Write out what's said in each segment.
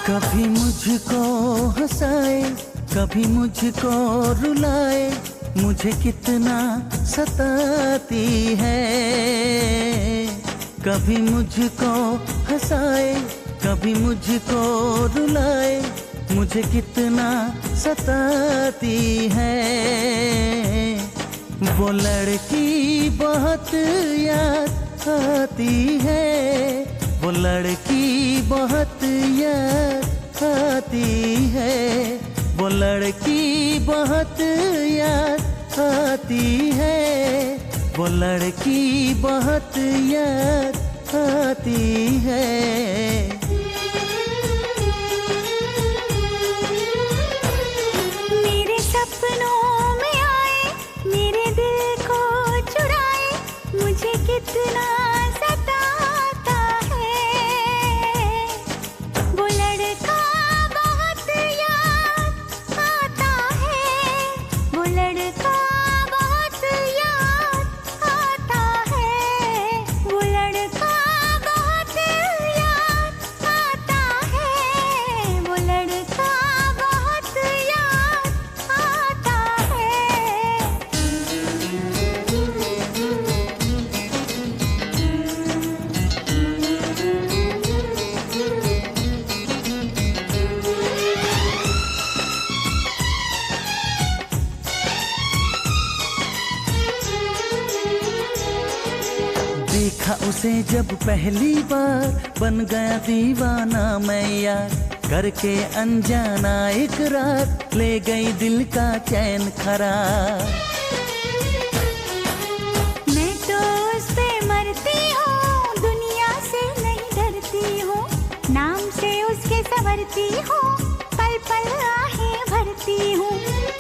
कभी मुझको हंसाए, कभी मुझको रुलाए, मुझे कितना सताती है। कभी मुझको हंसाए, कभी मुझको रुलाए, मुझे कितना सताती है। वो लड़की बहुत याद आती है, वो लड़की बहुत याद आती है, वो लड़की बहुत याद आती है, वो लड़की बहुत याद आती है। मेरे सपनों में आए, मेरे दिल को चुराए, मुझे कितना सताता है। वो लड़का बहुत याद आता है, वो लड़का बहुत याद आता है, वो लड़का बहुत याद आता है, वो लड़का बहुत याद आता है। देखा उसे जब पहली बार, बन गया दीवाना मैं यार। करके अनजाना इकरार, ले गई दिल का चैन खरार। मैं तो उस पे मरती हूँ, दुनिया से नहीं डरती हूँ, नाम से उसके संवरती हूँ, पल पल आहें भरती हूँ।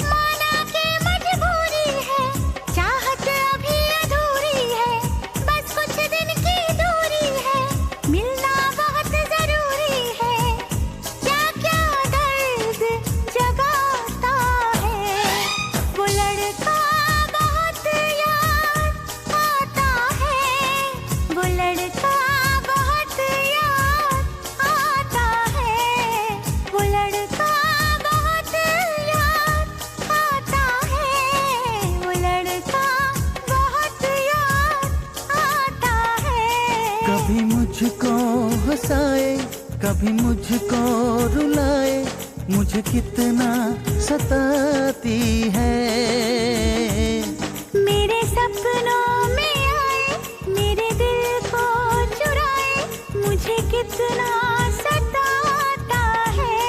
माना कि मजबूरी है, चाहत अभी अधूरी है, बस कुछ दिन की दूरी है, मिलना बहुत जरूरी है। क्या क्या दर्द जगाता है, वो लड़का बहुत याद आता है, वो लड़का बहुत याद आता है, वो लड़का बहुत याद आता है, वो लड़का बहुत याद आता है। कभी मुझको हंसाए, कभी मुझको रुलाए, मुझे कितना सताती है। मेरे सपनों में आए, मेरे दिल को चुराए, मुझे कितना सताता है।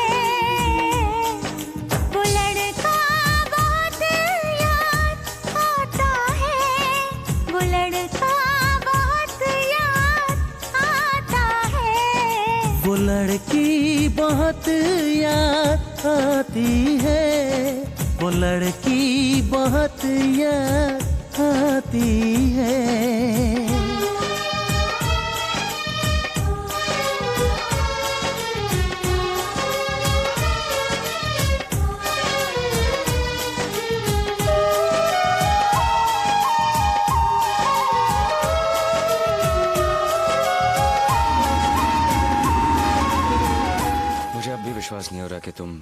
वो लड़का बहुत याद आता है, वो लड़का बहुत याद आता है। वो लड़की बहुत याद आती है, वो लड़की बहुत याद आती है। मुझे अब भी विश्वास नहीं हो रहा कि तुम